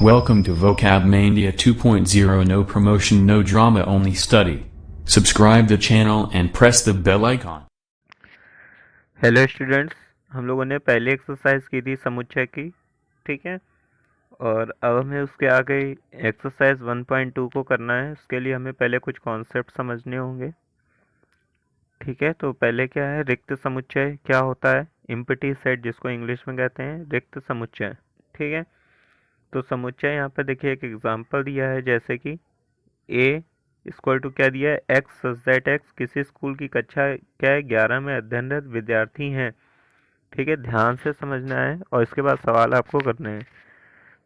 Welcome to Vocab Mania 2.0. No promotion, no drama, only study. Subscribe the channel and press the bell icon. Hello students, हम लोगों ने पहले exercise की थी समुच्चय की, ठीक है। और अब हमें उसके आगे एक्सरसाइज 1.2 को करना है। उसके लिए हमें पहले कुछ कॉन्सेप्ट समझने होंगे, ठीक है। तो पहले क्या है, रिक्त समुच्चय क्या होता है, एम्प्टी सेट जिसको इंग्लिश में कहते हैं, रिक्त समुच्चय, ठीक है। तो समुच्चय यहाँ पर देखिए एक एग्जांपल दिया है, जैसे कि ए इक्वल टू क्या दिया है, एक्स सच दैट एक्स किसी स्कूल की कक्षा क्या है 11 में अध्ययनरत विद्यार्थी हैं, ठीक है। ध्यान से समझना है और इसके बाद सवाल आपको करने हैं।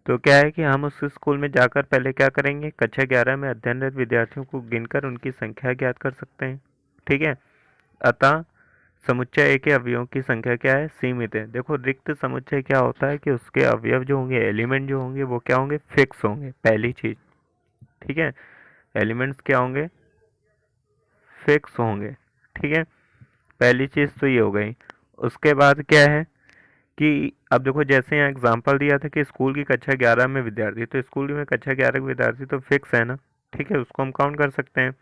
तो क्या है कि हम उस स्कूल में जाकर पहले क्या करेंगे, कक्षा 11 में अध्ययनरत विद्यार्थियों को गिनकर उनकी संख्या ज्ञात कर सकते हैं, ठीक है। अतः समुच्चय ए के अवयवों की संख्या क्या है, सीमित है। देखो रिक्त समुच्चय क्या होता है कि उसके अवयव जो होंगे, एलिमेंट जो होंगे, वो क्या होंगे, फिक्स होंगे, पहली चीज, ठीक है। एलिमेंट्स क्या होंगे, फिक्स होंगे, ठीक है। पहली चीज तो ये हो गई। उसके बाद क्या है कि अब देखो जैसे यहाँ एग्जांपल दिया था कि स्कूल की कक्षा 11 में विद्यार्थी, तो स्कूल में कक्षा 11 के विद्यार्थी तो फिक्स है ना, ठीक है, उसको हम काउंट कर सकते हैं।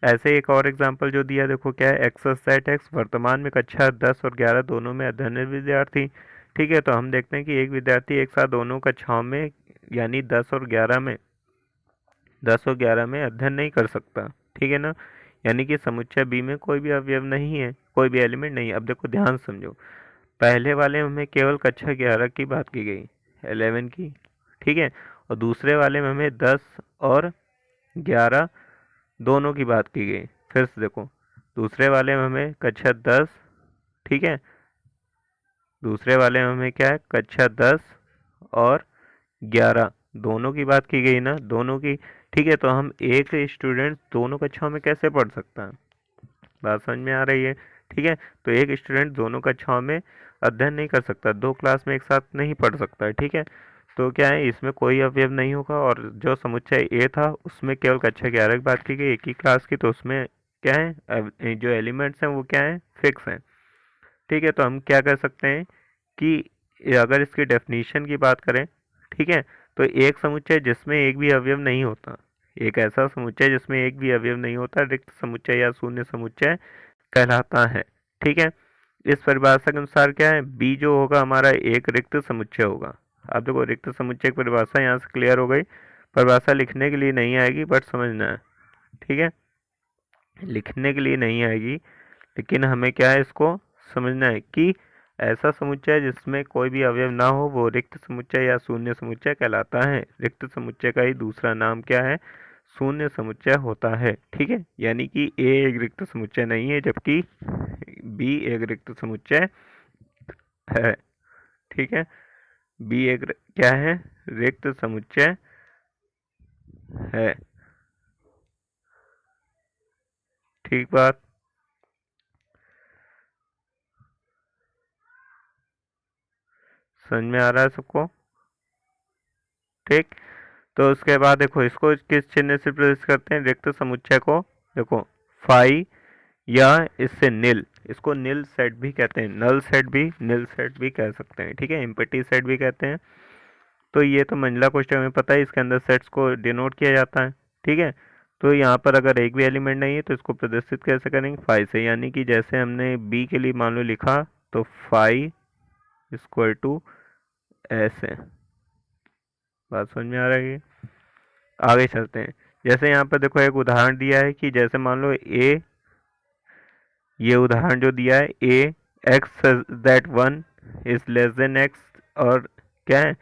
ऐसे एक और एग्जांपल जो दिया, देखो क्या है, एक्स सेट एक्स वर्तमान में कक्षा 10 और 11 दोनों में अध्ययनरत विद्यार्थी, ठीक है। तो हम देखते हैं कि एक विद्यार्थी एक साथ दोनों कक्षाओं में यानी 10 और 11 में अध्ययन नहीं कर सकता, ठीक है ना। यानी कि समुच्चय बी में कोई भी अवयव नहीं है, कोई भी एलिमेंट नहीं है। अब देखो ध्यान समझो, पहले वाले में हमें केवल कक्षा 11 की बात की गई, 11 की, ठीक है। और दूसरे वाले में हमें 10 और 11 दोनों की बात की गई। फिर से देखो, दूसरे वाले में हमें कक्षा 10, ठीक है, दूसरे वाले में हमें क्या है, कक्षा 10 और 11 दोनों की बात की गई ना, दोनों की, ठीक है। तो हम एक स्टूडेंट दोनों कक्षाओं में कैसे पढ़ सकता है, बात समझ में आ रही है, ठीक है। तो एक स्टूडेंट दोनों कक्षाओं में अध्ययन नहीं कर सकता, दो क्लास में एक साथ नहीं पढ़ सकता है, ठीक है। तो क्या है, इसमें कोई अवयव नहीं होगा। और जो समुच्चय ए था उसमें केवल कक्षा 11 की बात की गई, एक ही क्लास की, तो उसमें क्या है, जो एलिमेंट्स हैं वो क्या है, फिक्स हैं, ठीक है। तो हम क्या कर सकते हैं कि अगर इसकी डेफिनीशन की बात करें, ठीक है, तो एक समुच्चय जिसमें एक भी अवयव नहीं होता, एक ऐसा समुच्चय जिसमें एक भी अवयव नहीं होता, रिक्त समुच्चय या शून्य समुच्चय कहलाता है, ठीक है। इस परिभाषा के अनुसार क्या है, बी जो होगा हमारा एक रिक्त समुच्चय होगा। अब देखो रिक्त समुच्चय की परिभाषा यहाँ से क्लियर हो गई। परिभाषा लिखने के लिए नहीं आएगी, बट समझना है, ठीक है, लिखने के लिए नहीं आएगी, लेकिन हमें क्या है, इसको समझना है कि ऐसा समुच्चय जिसमें कोई भी अवयव ना हो वो रिक्त समुच्चय या शून्य समुच्चय कहलाता है। रिक्त समुच्चय का ही दूसरा नाम क्या है, शून्य समुच्चय होता है, ठीक है। यानी कि ए एक रिक्त समुच्चय नहीं है, जबकि बी एक रिक्त समुच्चय है, ठीक है। बी एक क्या है, रिक्त समुच्चय है, ठीक बात। समझ में आ रहा है सबको, ठीक। तो उसके बाद देखो इसको किस चिन्ह से प्रदर्शित करते हैं, रिक्त समुच्चय को, देखो फाई या इससे नील, इसको नील सेट भी कहते हैं, नल सेट भी, नील सेट भी कह सकते हैं, ठीक है, एम्प्टी सेट भी कहते हैं। तो ये तो मंजिला कोष्ठक में पता है, इसके अंदर सेट्स को डिनोट किया जाता है, ठीक है। तो यहाँ पर अगर एक भी एलिमेंट नहीं है तो इसको प्रदर्शित कैसे करेंगे, फाई से, यानी कि जैसे हमने बी के लिए मान लो लिखा, तो फाई इक्वल टू ऐसे, बात समझ में आ रही है। आगे चलते हैं। जैसे यहाँ पर देखो एक उदाहरण दिया है कि जैसे मान लो ए, ये उदाहरण जो दिया है, A X that 1 is less than X, और क्या है,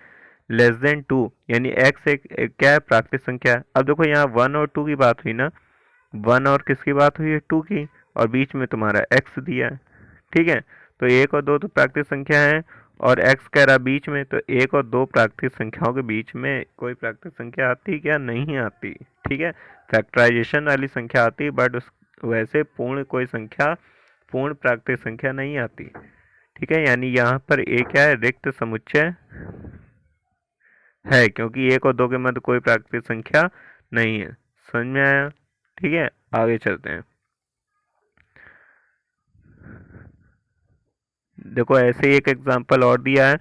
लेस देन 2, यानी एक्स एक क्या है, प्राकृतिक संख्या है। अब देखो यहाँ 1 और 2 की बात हुई ना, 1 और किसकी बात हुई है, 2 की, और बीच में तुम्हारा एक्स दिया है, ठीक है। तो एक और दो तो प्राकृतिक संख्या है, और एक्स कह रहा बीच में, तो एक और दो प्राकृतिक संख्याओं के बीच में कोई प्राकृतिक संख्या आती क्या, नहीं आती, ठीक है। फैक्टराइजेशन वाली संख्या आती है, बट उस वैसे पूर्ण कोई संख्या, पूर्ण प्राकृतिक संख्या नहीं आती, ठीक है। यानी यहाँ पर ए क्या है, रिक्त समुच्चय है, क्योंकि एक और दो के मध्य कोई प्राकृतिक संख्या नहीं है। समझ में आया, ठीक है। आगे चलते हैं। देखो ऐसे ही एक एग्जांपल और दिया है,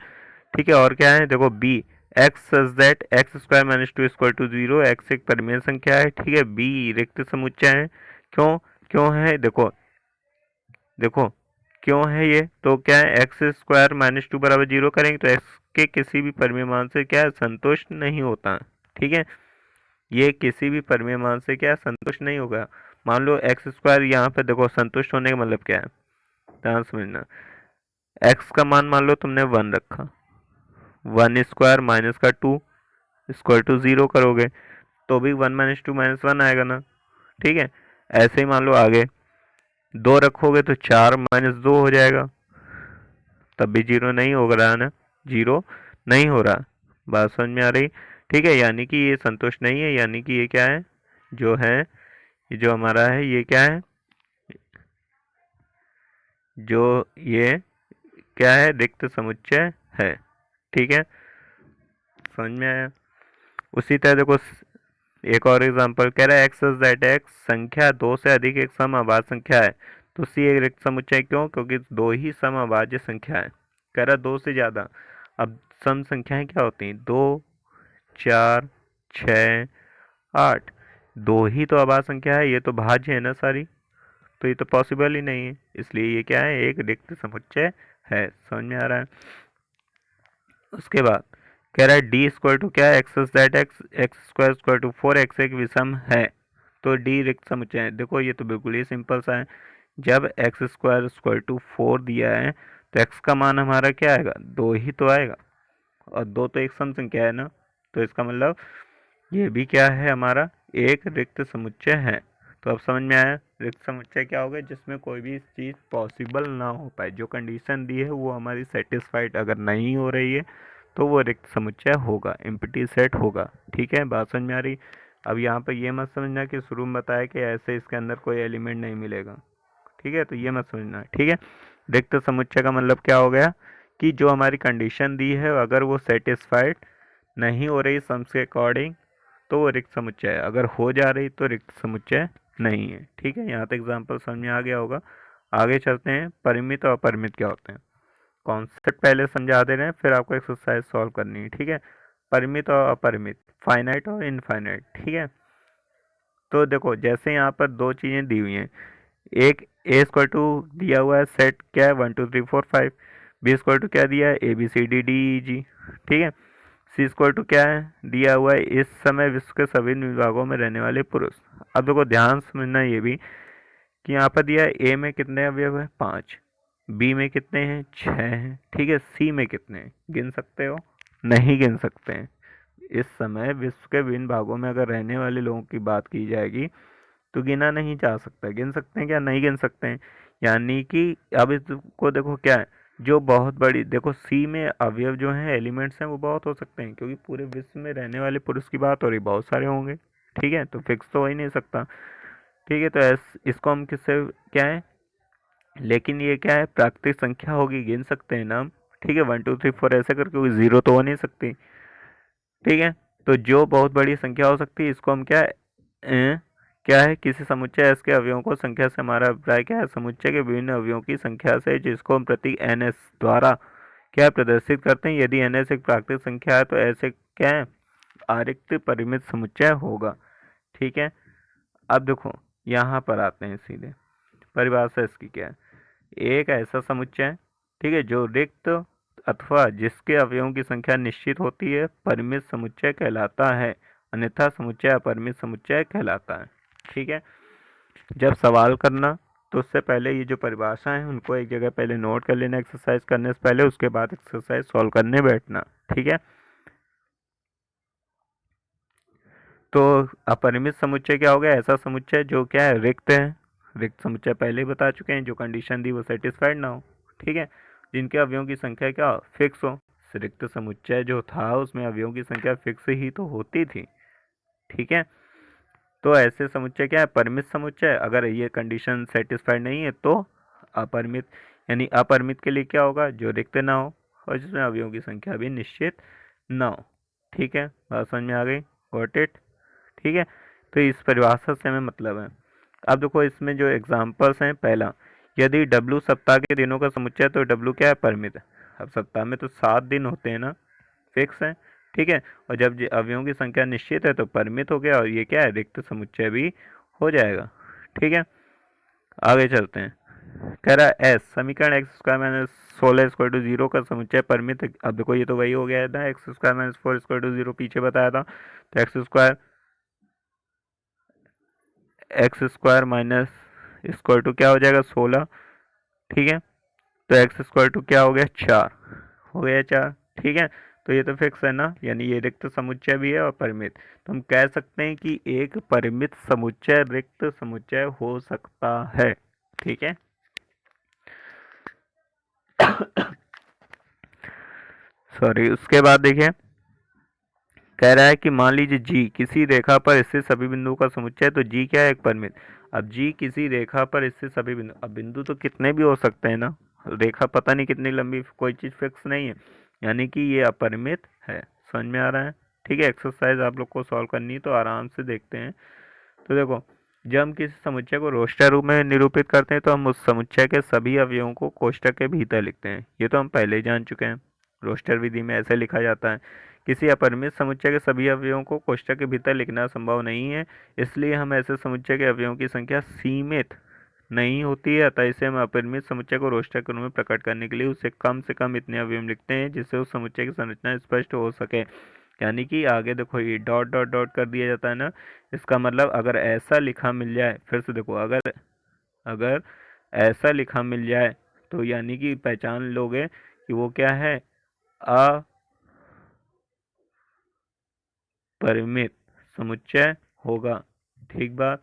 ठीक है। और क्या है, देखो be x such that x square minus two equal to zero, x एक परिमेय संख्या है, ठीक है। बी रिक्त समुच्चय है। क्यों? क्यों है? देखो देखो क्यों है ये? तो क्या है, एक्स स्क्वायर माइनस टू बराबर जीरो करेंगे तो एक्स के किसी भी परिमेय मान से क्या है, संतुष्ट नहीं होता, ठीक है। ये किसी भी परिमेय मान से क्या है, संतुष्ट नहीं होगा। मान लो एक्स स्क्वायर, यहाँ पे देखो संतुष्ट होने का मतलब क्या है, ध्यान समझना। एक्स का मान लो तुमने वन रखा, वन स्क्वायर माइनस का टू स्क्वायर टू जीरो करोगे तो भी one minus two minus one आएगा ना, ठीक है। ऐसे ही मान लो आगे दो रखोगे तो चार माइनस दो हो जाएगा, तब भी जीरो नहीं हो रहा है ना, जीरो नहीं हो रहा। बात समझ में आ रही? ठीक है, यानी कि ये संतुष्ट नहीं है, यानी कि ये क्या है, जो है ये जो हमारा है ये क्या है, जो ये क्या है, रिक्त समुच्चय है, ठीक है। समझ में आया? उसी तरह देखो एक और एग्जांपल कह रहा है एक्स दैट एक्स संख्या दो से अधिक एक समअभाज्य संख्या है, तो सी एक रिक्त समुच्चय। क्यों? क्योंकि दो ही समअभाज्य संख्या है। कह रहा दो से ज्यादा। अब सम संख्याएं क्या होती हैं, दो, चार, छ, आठ। दो ही तो अभाज्य संख्या है, ये तो भाज्य है ना सारी, तो ये तो पॉसिबल ही नहीं है, इसलिए ये क्या है, एक रिक्त समुच्चय है। समझ में आ रहा है? उसके बाद कह रहा है डी स्क्वायर टू क्या है, x that x x square square to four x एक विषम है, तो डी रिक्त समुच्चय है। देखो ये तो बिल्कुल ही सिंपल सा है। जब x square square to four दिया है तो एक्स का मान हमारा क्या आएगा, दो ही तो आएगा, और दो तो एक सम संख्या है ना, तो इसका मतलब ये भी क्या है, हमारा एक रिक्त समुच्चय है। तो अब समझ में आया, रिक्त समुच्चय क्या होगा, जिसमें कोई भी चीज़ पॉसिबल ना हो पाए, जो कंडीशन दी है वो हमारी सेटिस्फाइड अगर नहीं हो रही है तो वो रिक्त समुच्चय होगा, एम्प्टी सेट होगा, ठीक है। बात समझ में आ रही? अब यहाँ पर ये मत समझना कि शुरू में बताया कि ऐसे इसके अंदर कोई एलिमेंट नहीं मिलेगा, ठीक है, तो ये मत समझना, ठीक है। रिक्त समुच्चय का मतलब क्या हो गया कि जो हमारी कंडीशन दी है अगर वो सेटिस्फाइड नहीं हो रही सम्स के अकॉर्डिंग तो वो रिक्त समुच्चय है, अगर हो जा रही तो रिक्त समुच्चय नहीं है, ठीक है। यहाँ तक एग्जाम्पल समझ में आ गया होगा। आगे चलते हैं, परिमित और अपरिमित क्या होते हैं। कॉन्सेप्ट पहले समझा दे रहे हैं, फिर आपको एक्सरसाइज सॉल्व करनी है, ठीक है। परिमित और अपरिमित, फाइनाइट और इनफाइनाइट, ठीक है। तो देखो जैसे यहाँ पर दो चीज़ें दी हुई हैं, एक ए स्क्वायर टू दिया हुआ है, सेट क्या है, one two three four five. B square two क्या दिया है, A B C D D E G, ठीक है। सी स्क्वायर टू क्या है, दिया हुआ है, इस समय विश्व के सभी विभागों में रहने वाले पुरुष। अब देखो ध्यान समझना ये भी कि यहाँ पर दिया है ए में कितने अवयव है, पाँच, बी में कितने हैं, छः हैं, ठीक है। सी में कितने हैं, गिन सकते हो? नहीं गिन सकते हैं। इस समय विश्व के विभिन्न भागों में अगर रहने वाले लोगों की बात की जाएगी तो गिना नहीं जा सकता। गिन सकते हैं क्या, नहीं गिन सकते हैं। यानी कि अब इसको देखो क्या है, जो बहुत बड़ी, देखो सी में अवयव जो हैं, एलिमेंट्स हैं, वो बहुत हो सकते हैं, क्योंकि पूरे विश्व में रहने वाले पुरुष की बात हो रही, बहुत सारे होंगे, ठीक है, तो फिक्स तो हो ही नहीं सकता, ठीक है। तो इसको हम किससे क्या है, लेकिन ये क्या है, प्राकृतिक संख्या होगी, गिन सकते हैं ना हम, ठीक है। वन टू थ्री फोर ऐसे करके कोई जीरो तो हो नहीं सकती, ठीक है। तो जो बहुत बड़ी संख्या हो सकती है इसको हम क्या क्या है, किसी समुच्चय एस के अवयवों को संख्या से हमारा अभिप्राय क्या है, समुच्चय के विभिन्न अवयवों की संख्या से, जिसको हम प्रतीक एन एस द्वारा क्या प्रदर्शित करते हैं। यदि एन एस एक प्राकृतिक संख्या है तो ऐसे क्या है, आरिक्त परिमित समुच्चय होगा, ठीक है। अब देखो यहाँ पर आते हैं सीधे, परिभाषा इसकी क्या है, एक ऐसा समुच्चय, ठीक है, जो रिक्त अथवा जिसके अवयवों की संख्या निश्चित होती है, परिमित समुच्चय कहलाता है, अन्यथा समुच्चय अपरिमित समुच्चय कहलाता है, ठीक है। जब सवाल करना तो उससे पहले ये जो परिभाषा है उनको एक जगह पहले नोट कर लेना एक्सरसाइज करने से पहले, उसके बाद एक्सरसाइज सॉल्व करने बैठना, ठीक है। तो अपरिमित समुच्चय क्या हो गया, ऐसा समुच्चय जो क्या है, रिक्त है। रिक्त समुच्चय पहले ही बता चुके हैं, जो कंडीशन दी वो सेटिस्फाइड ना हो, ठीक है, जिनके अवयवों की संख्या क्या हो, फिक्स हो। रिक्त समुच्चय जो था उसमें अवयवों की संख्या फिक्स ही तो होती थी, ठीक है। तो ऐसे समुच्चय क्या है, परिमित समुच्चय। अगर ये कंडीशन सेटिस्फाइड नहीं है तो अपरिमित, यानी अपरिमित के लिए क्या होगा, जो रिक्त ना हो और जिसमें अवयवों की संख्या भी निश्चित ना हो, ठीक है। बात समझ में आ गई, गॉट इट, ठीक है। तो इस परिभाषा से हमें मतलब है। अब देखो इसमें जो एग्जांपल्स हैं, पहला, यदि W सप्ताह के दिनों का समुच्चय है तो W क्या है, परिमित है। अब सप्ताह में तो 7 दिन होते हैं ना, फिक्स है, ठीक है। और जब अवयवों की संख्या निश्चित है तो परिमित हो गया, और ये क्या है, रिक्त समुच्चय भी हो जाएगा। ठीक है, आगे चलते हैं। कह रहा है एस समीकरण एक्स स्क्वायर माइनस 16 = 0 का समुच्चय परिमित है। अब देखो ये तो वही हो गया है ना, एक्स स्क्वायर माइनस 4 = 0 पीछे बताया था, तो x square minus square two क्या हो जाएगा 16। ठीक है, तो एक्स स्क्वायर टू क्या हो गया 4, हो गया 4। ठीक है, तो ये तो फिक्स है ना, यानी ये रिक्त समुच्चय भी है और परिमित। तो हम कह सकते हैं कि एक परिमित समुच्चय रिक्त समुच्चय हो सकता है। ठीक है, सॉरी, उसके बाद देखिए कह रहा है कि मान लीजिए जी किसी रेखा पर स्थित सभी बिंदुओं का समुच्चय है, तो जी क्या है, एक परिमित। अब जी किसी रेखा पर स्थित सभी बिंदु, अब बिंदु तो कितने भी हो सकते हैं ना, रेखा पता नहीं कितनी लंबी, कोई चीज़ फिक्स नहीं है, यानी कि ये अपरिमित है। समझ में आ रहा है? ठीक है, एक्सरसाइज आप लोग को सॉल्व करनी है तो आराम से देखते हैं। तो देखो, जब हम किसी समुच्चय को रोस्टर रूप में निरूपित करते हैं तो हम उस समुच्चय के सभी अवयवों को कोष्ठक के भीतर लिखते हैं। ये तो हम पहले ही जान चुके हैं, रोस्टर विधि में ऐसे लिखा जाता है। किसी अपरिमित समुच्चय के सभी अवयवों को कोष्ठक के भीतर लिखना संभव नहीं है, इसलिए हम ऐसे समुच्चय के अवयवों की संख्या सीमित नहीं होती है, अतः इसे हम अपरिमित समुच्चय को रोस्टर के रूप में प्रकट करने के लिए उसे कम से कम इतने अवयव लिखते हैं जिससे उस समुच्चय की संरचना स्पष्ट हो सके। यानी कि आगे देखो ये डॉट डॉट डॉट कर दिया जाता है ना, इसका मतलब अगर ऐसा लिखा मिल जाए, फिर से देखो, अगर अगर ऐसा लिखा मिल जाए तो यानी कि पहचान लोगे कि वो क्या है, अपरिमित समुच्चय होगा। ठीक बात,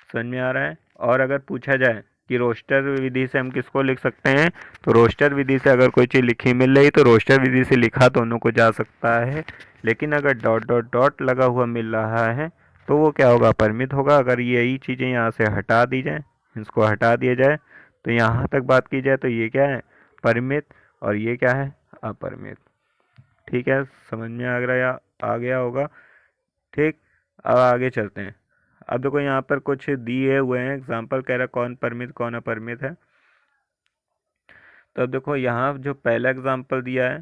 समझ में आ रहा है? और अगर पूछा जाए कि रोस्टर विधि से हम किसको लिख सकते हैं, तो रोस्टर विधि से अगर कोई चीज़ लिखी मिल रही तो रोस्टर विधि से लिखा दोनों को जा सकता है, लेकिन अगर डॉट डॉट डॉट लगा हुआ मिल रहा है तो वो क्या होगा, परिमित होगा। अगर यही चीज़ें यहाँ से हटा दी जाए, इसको हटा दिया जाए, तो यहाँ तक बात की जाए तो ये क्या है, परिमित, और ये क्या है, अपरिमित। ठीक है, समझ में आ गया होगा। ठीक, अब आगे चलते हैं। अब देखो यहाँ पर कुछ दिए हुए हैं एग्जाम्पल, कह रहा है कौन परिमित कौन अपरिमित है। तो अब देखो यहाँ जो पहला एग्जाम्पल दिया है,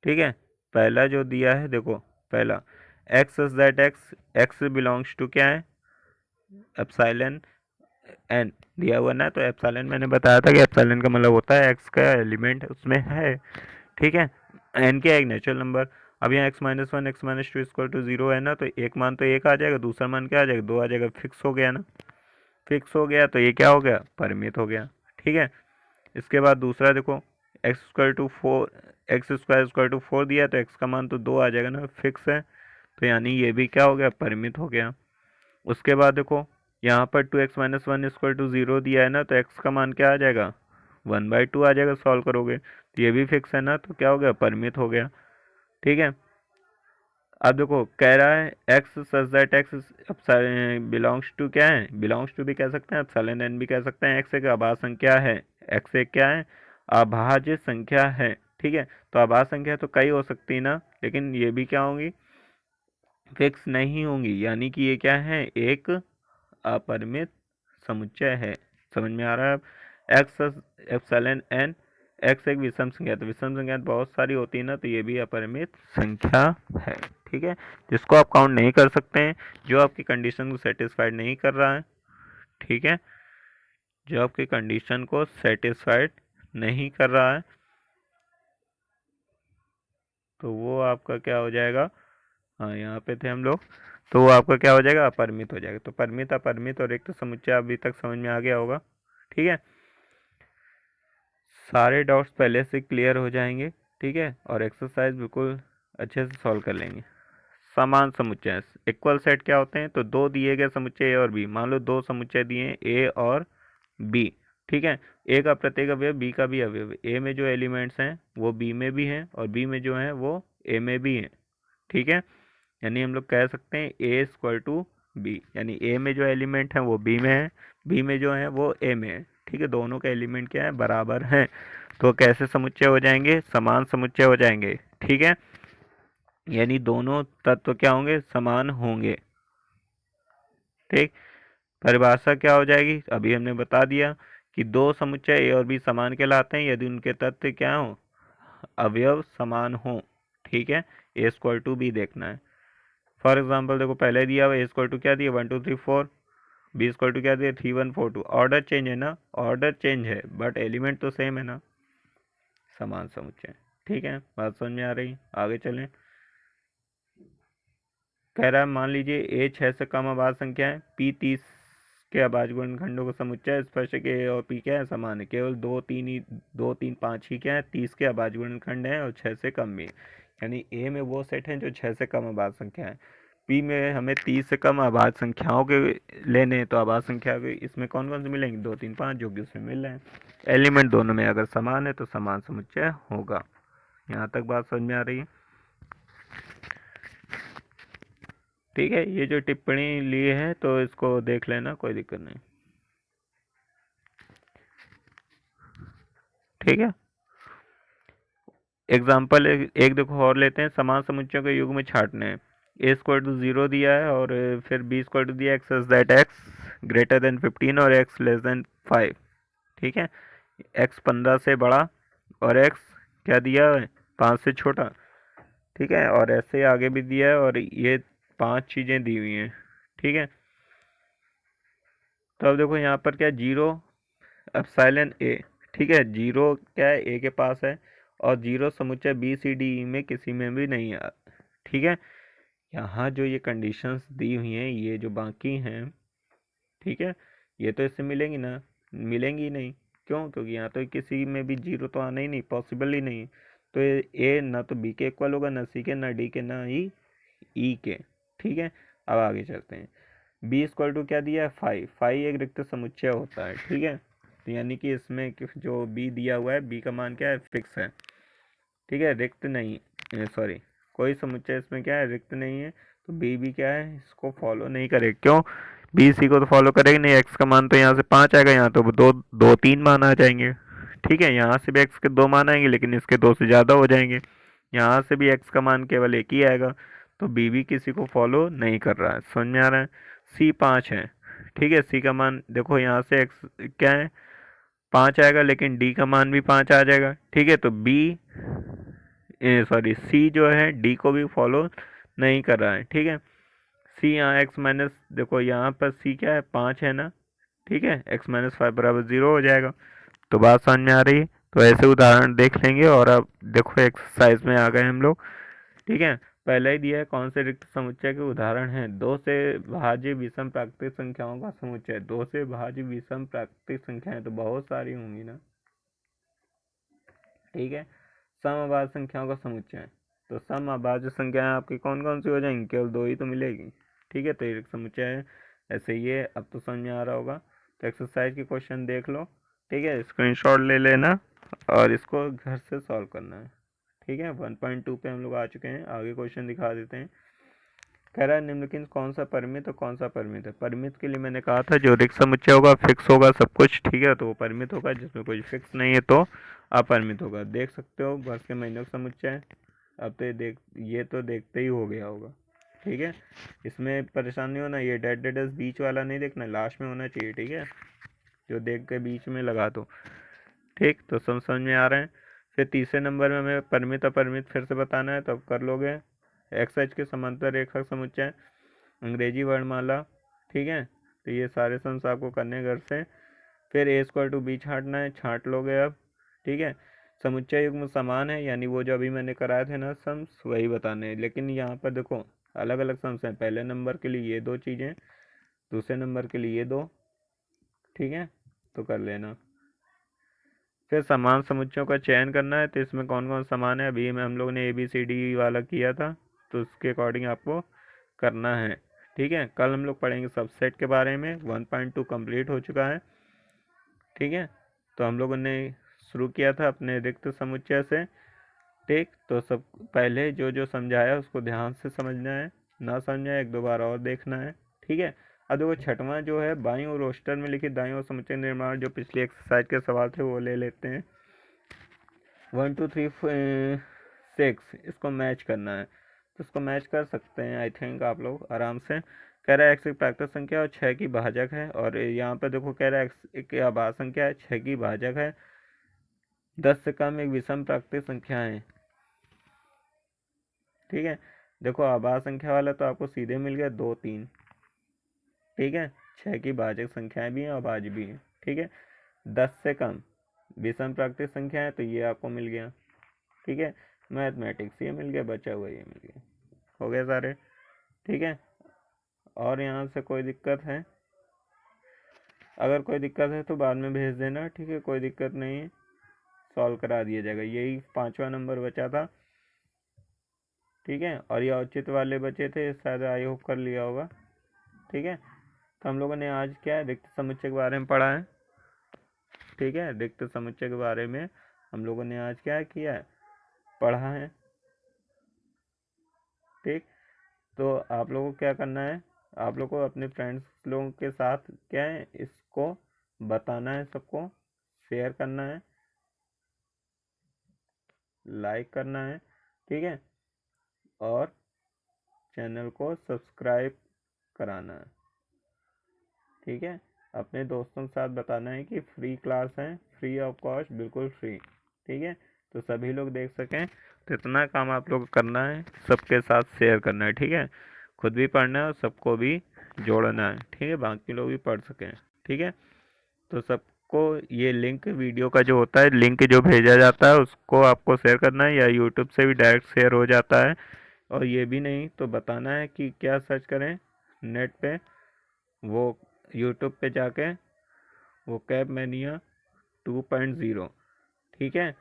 ठीक है, पहला जो दिया है, देखो पहला x is that x, x belongs to क्या है, एप्सिलॉन एन दिया हुआ ना, तो एप्सिलॉन मैंने बताया था कि एप्सिलॉन का मतलब होता है एक्स का एलिमेंट उसमें है। ठीक है, एन क्या है, एक नेचुरल नंबर। अब यहाँ x-1 x-2 = 0 है ना, तो एक मान तो एक आ जाएगा, दूसरा मान क्या आ जाएगा, दो आ जाएगा, फिक्स हो गया ना, फिक्स हो गया, तो ये क्या हो गया, परिमित हो गया। ठीक है, इसके बाद दूसरा देखो, x² = 4 दिया, तो x का मान तो दो आ जाएगा ना, फिक्स है, तो यानी ये भी क्या हो गया, परिमित हो गया। उसके बाद देखो यहाँ पर 2x-1 = 0 दिया है ना, तो x का मान क्या आ जाएगा, 1/2 आ जाएगा, सॉल्व करोगे तो ये भी फिक्स है ना, तो क्या हो गया, परिमित हो गया। ठीक है, अब देखो कह रहा है x such that x belongs to क्या है, बिलोंग्स टू भी कह सकते हैं, एप्सिलॉन एन भी कह सकते हैं, एक्स एक आभाज्य संख्या है, एक्स एक क्या है, अभाज्य संख्या है। ठीक है, तो अभाज्य संख्या तो कई हो सकती है ना, लेकिन ये भी क्या होंगी, फिक्स नहीं होंगी, यानी कि ये क्या है, एक अपरिमित समुच्चय है। समझ में आ रहा है? अब एक्स एप्सिलॉन एन, एक्स एक विषम संख्या, तो विषम संख्या बहुत सारी होती है ना, तो ये भी अपरिमित संख्या है। ठीक है, जिसको आप काउंट नहीं कर सकते हैं, जो आपकी कंडीशन को सेटिस्फाइड नहीं कर रहा है। ठीक है, जो आपकी कंडीशन को सेटिस्फाइड नहीं कर रहा है, तो वो आपका क्या हो जाएगा, हाँ यहाँ पे थे हम लोग, तो वो आपका क्या हो जाएगा, अपरिमित हो जाएगा। तो परिमित अपरिमित और रिक्त समुच्चय अभी तक समझ में आ गया होगा। ठीक है, सारे डाउट्स पहले से क्लियर हो जाएंगे। ठीक है, और एक्सरसाइज बिल्कुल अच्छे से सॉल्व कर लेंगे। समान समुच्चय, इक्वल सेट क्या होते हैं, तो दो दिए गए समुच्चय ए और बी, मान लो दो समुच्चय दिए हैं ए और बी। ठीक है, ए का प्रत्येक अवयव बी का भी अवयव, ए में जो एलिमेंट्स हैं वो बी में भी हैं और बी में जो हैं वो ए में भी हैं। ठीक है, यानी हम लोग कह सकते हैं ए स्क्वायर टू बी, यानी ए में जो एलिमेंट हैं वो बी में है, बी में जो है वो ए में है। ठीक है, दोनों के एलिमेंट क्या है, बराबर हैं, तो कैसे समुच्चय हो जाएंगे, समान समुच्चय हो जाएंगे। ठीक है, यानी दोनों तत्व क्या होंगे, समान होंगे। ठीक, परिभाषा क्या हो जाएगी, अभी हमने बता दिया कि दो समुच्चय ए और बी समान कहलाते हैं यदि उनके तत्व क्या हो, अवयव समान हो, ठीक है, ए स्क्वायर टू बी देखना है। फॉर एग्जाम्पल देखो पहले दिया हुआ ए स्क्वायर टू क्या दिया 1 2 3 4, बी स्क्वायर टू क्या दिया 3 1 4 2। ऑर्डर चेंज है ना, ऑर्डर चेंज है बट एलिमेंट तो सेम है ना, समान समुच्चय। ठीक है, बात समझ में आ रही, आगे चलें। कह रहा है मान लीजिए ए 6 से कम अभाज्य संख्या है, पी 30 के अभाज्य गुणनखंडों का समुच्चय, स्पष्ट है कि ए और पी क्या है, समान है, केवल 2 3 5 ही क्या है 30 के अभाज्य गुणनखंड हैं और 6 से कम भी। यानी ए में वो सेट हैं जो 6 से कम अभाज्य संख्या है, पी में हमें 30 से कम अभाज्य संख्याओं के लेने हैं, तो अभाज्य संख्या के इसमें कौन कौन से मिलेंगे 2 3 5 जो कि उसमें मिल रहे हैं। एलिमेंट दोनों में अगर समान है तो समान समुच्चय होगा। यहाँ तक बात समझ में आ रही है? ठीक है, ये जो टिप्पणी ली है तो इसको देख लेना, कोई दिक्कत नहीं। ठीक है, एग्जाम्पल एक देखो और लेते हैं, समान समुच्चयों के युग में छांटने हैं। ए स्क्वायर टू 0 दिया है और फिर बी स्क्वायर टू दिया x that x greater than 15 और एक्स लेस देन 5। ठीक है, एक्स 15 से बड़ा और एक्स क्या दिया है 5 से छोटा। ठीक है, और ऐसे आगे भी दिया है और ये 5 चीज़ें दी हुई हैं। ठीक है, तो अब देखो यहाँ पर क्या 0 एप्सिलॉन ए। ठीक है, 0 क्या है ए के पास है और 0 समुच्चय बी सी डी ई में किसी में भी नहीं है। ठीक है, यहाँ जो ये कंडीशंस दी हुई हैं ये जो बाकी हैं, ठीक है, ये तो इससे मिलेंगी ना, मिलेंगी नहीं। क्यों? क्योंकि यहाँ तो किसी में भी 0 तो आना ही नहीं, पॉसिबल ही नहीं। तो ए ना तो बी के इक्वल होगा, ना सी के, ना डी के, ना ही ई के। ठीक है, अब आगे चलते हैं। बी स्क्वायर टू क्या दिया है 5। 5 एक रिक्त समुच्चय होता है। ठीक है, तो यानी कि इसमें जो बी दिया हुआ है बी का मान क्या है फिक्स है। ठीक है, रिक्त नहीं, सॉरी, कोई समुच्चय इसमें क्या है रिक्त नहीं है, तो बी भी क्या है इसको फॉलो नहीं करेगा। क्यों? बी सी को तो फॉलो करेगा नहीं, एक्स का मान तो यहाँ से 5 आएगा, यहाँ तो दो दो 3 मान आ जाएंगे। ठीक है, यहाँ से भी एक्स के 2 मान आएंगे लेकिन इसके 2 से ज़्यादा हो जाएंगे, यहाँ से भी एक्स का मान केवल एक ही आएगा, तो बी भी किसी को फॉलो नहीं कर रहा है। समझ में आ रहा है? सी 5 है। ठीक है, सी का मान देखो यहाँ से एक्स क्या है 5 आएगा लेकिन डी का मान भी 5 आ जाएगा। ठीक है, तो बी सॉरी सी जो है डी को भी फॉलो नहीं कर रहा है। ठीक है, सी यहाँ एक्स माइनस, देखो यहाँ पर सी क्या है 5 है ना। ठीक है, एक्स माइनस 5 बराबर 0 हो जाएगा। तो बात समझ में आ रही है? तो ऐसे उदाहरण देख लेंगे और अब देखो एक्सरसाइज में आ गए हम लोग। ठीक है, पहले ही दिया है कौन से रिक्त समुच्चय के उदाहरण हैं, 2 से भाज्य विषम प्राकृतिक संख्याओं का समुच्चय। 2 से भाज्य विषम प्राकृतिक संख्याएं तो बहुत सारी होंगी ना। ठीक है, सम अभाज्य संख्याओं का समुच्चय, तो सम अभाज्य संख्याएं आपकी कौन कौन सी हो जाएंगी, केवल 2 ही तो मिलेगी। ठीक है, तो एक समुच्चय है। ऐसे ये अब तो समझ में आ रहा होगा। तो एक्सरसाइज के क्वेश्चन देख लो। ठीक है, स्क्रीनशॉट ले लेना और इसको घर से सॉल्व करना है। ठीक है, 1.2 पे हम लोग आ चुके हैं, आगे क्वेश्चन दिखा देते हैं। कह रहा है निम्नलिखित कौन सा परिमित और कौन सा परिमित है। परिमित के लिए मैंने कहा था जो रिक्त समुच्चय होगा फिक्स होगा सब कुछ। ठीक है, तो वो परिमित होगा, जिसमें कोई फिक्स नहीं है तो अपरिमित होगा। देख सकते हो वर्ष के महीनों का समुच्चय। अब तो ये तो देखते ही हो गया होगा। ठीक है, इसमें परेशानी होना, ये डेड डेडस बीच वाला नहीं देखना, लास्ट में होना चाहिए। ठीक है, जो देख के बीच में लगा दो। ठीक, तो समझ में आ रहे हैं। फिर तीसरे नंबर में हमें परिमित अपरिमित फिर से बताना है, तो अब कर लोगे। एक्स एच के समांतर रेखा समुच्चय, अंग्रेजी वर्णमाला। ठीक है, तो ये सारे सम्स आपको करने हैं घर से। फिर ए स्क्वायर टू बी छांटना है, छांट लोगे अब। ठीक है, समुच्चय युग्म समान है, यानी वो जो अभी मैंने कराए थे ना सम्स वही बताने हैं, लेकिन यहाँ पर देखो अलग अलग सम्स हैं। पहले नंबर के लिए ये 2 चीज़ें, दूसरे नंबर के लिए ये 2। ठीक है, तो कर लेना। फिर समान समुच्चयों का चयन करना है, तो इसमें कौन कौन समान है, अभी में हम लोग ने ए बी सी डी वाला किया था, तो उसके अकॉर्डिंग आपको करना है। ठीक है, कल हम लोग पढ़ेंगे सबसेट के बारे में। 1.2 कंप्लीट हो चुका है। ठीक है, तो हम लोगों ने शुरू किया था अपने रिक्त समुच्चय से। ठीक, तो सब पहले जो जो समझाया उसको ध्यान से समझना है, ना समझा एक दो बार और देखना है। ठीक है, अब देखो छठवां जो है बाईं ओर रोस्टर में लिखित दाईं ओर समुच्चय निर्माण, जो पिछली एक्सरसाइज के सवाल थे वो ले लेते हैं। 1 2 3 6 इसको मैच करना है, तो इसको मैच कर सकते हैं आई थिंक आप लोग आराम से। कह रहा है एक्स एक प्राकृत संख्या और 6 की भाजक है, और यहाँ पे देखो कह रहा है एक्स एक आभाज्य संख्या है 6 की भाजक है। 10 से कम एक विषम प्राकृतिक संख्या है। ठीक है, देखो आभाज्य संख्या वाला तो आपको सीधे मिल गया 2 3। ठीक है, 6 की भाजक संख्याएं भी हैं और भाज्य भी हैं। ठीक है, 10 से कम विषम प्राकृतिक संख्या है तो ये आपको मिल गया। ठीक है, मैथमेटिक्स ये मिल गया, बचा हुआ ये मिल गया, हो गया सारे। ठीक है, और यहाँ से कोई दिक्कत है? अगर कोई दिक्कत है तो बाद में भेज देना। ठीक है, कोई दिक्कत नहीं है, सॉल्व करा दिया जाएगा। यही 5वां नंबर बचा था। ठीक है, और ये औचित्य वाले बचे थे, शायद आई होप कर लिया होगा। ठीक है, तो हम लोगों ने आज क्या है, रिक्त समुच्चय के बारे में पढ़ा है। ठीक है, रिक्त समुच्चय के बारे में हम लोगों ने आज क्या किया है, पढ़ा है। ठीक, तो आप लोगों को क्या करना है, आप लोगों को अपने फ्रेंड्स लोगों के साथ क्या है, इसको बताना है, सबको शेयर करना है, लाइक करना है। ठीक है, और चैनल को सब्सक्राइब कराना है। ठीक है, अपने दोस्तों के साथ बताना है कि फ्री क्लास है, फ्री ऑफ कॉस्ट, बिल्कुल फ्री। ठीक है, तो सभी लोग देख सकें। तो इतना काम आप लोग को करना है, सबके साथ शेयर करना है। ठीक है, खुद भी पढ़ना है और सबको भी जोड़ना है। ठीक है, बाकी लोग भी पढ़ सकें। ठीक है, तो सबको ये लिंक वीडियो का जो होता है, लिंक जो भेजा जाता है उसको आपको शेयर करना है, या यूट्यूब से भी डायरेक्ट शेयर हो जाता है। और ये भी नहीं तो बताना है कि क्या सर्च करें नेट पे, वो यूट्यूब पे जाके वो कैब मैनिया 2.0। ठीक है,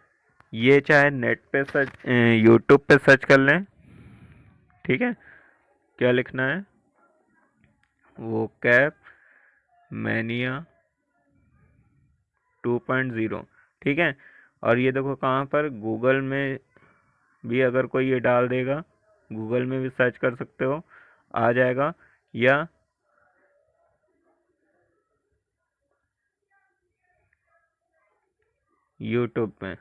ये चाहे नेट पे सर्च, यूट्यूब पे सर्च कर लें। ठीक है, क्या लिखना है, वो कैब मैनिया 2.0। ठीक है, और ये देखो कहाँ पर, गूगल में भी अगर कोई ये डाल देगा, गूगल में भी सर्च कर सकते हो, आ जाएगा, या यूट्यूब में।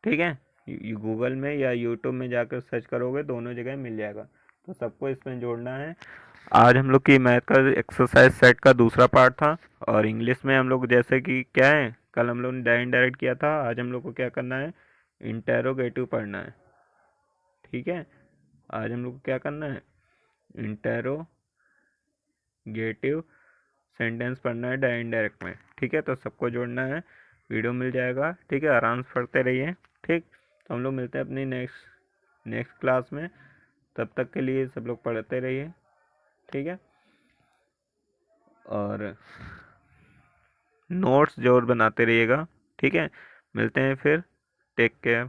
ठीक है, गूगल में या यूट्यूब में जाकर सर्च करोगे, दोनों जगह मिल जाएगा। तो सबको इसमें जोड़ना है। आज हम लोग की मैथ का एक्सरसाइज सेट का दूसरा पार्ट था। और इंग्लिश में हम लोग जैसे कि क्या है, कल हम लोग ने इनडायरेक्ट किया था, आज हम लोग को क्या करना है, इंटेरोगेटिव पढ़ना है। ठीक है, आज हम लोग को क्या करना है, इंटेरोगेटिव सेंटेंस पढ़ना है इनडायरेक्ट में। ठीक है, तो सबको जोड़ना है, वीडियो मिल जाएगा। ठीक है, आराम से पढ़ते रहिए। ठीक, तो हम लोग मिलते हैं अपनी नेक्स्ट क्लास में। तब तक के लिए सब लोग पढ़ते रहिए। ठीक है, और नोट्स जरूर बनाते रहिएगा। ठीक है, मिलते हैं फिर, टेक केयर।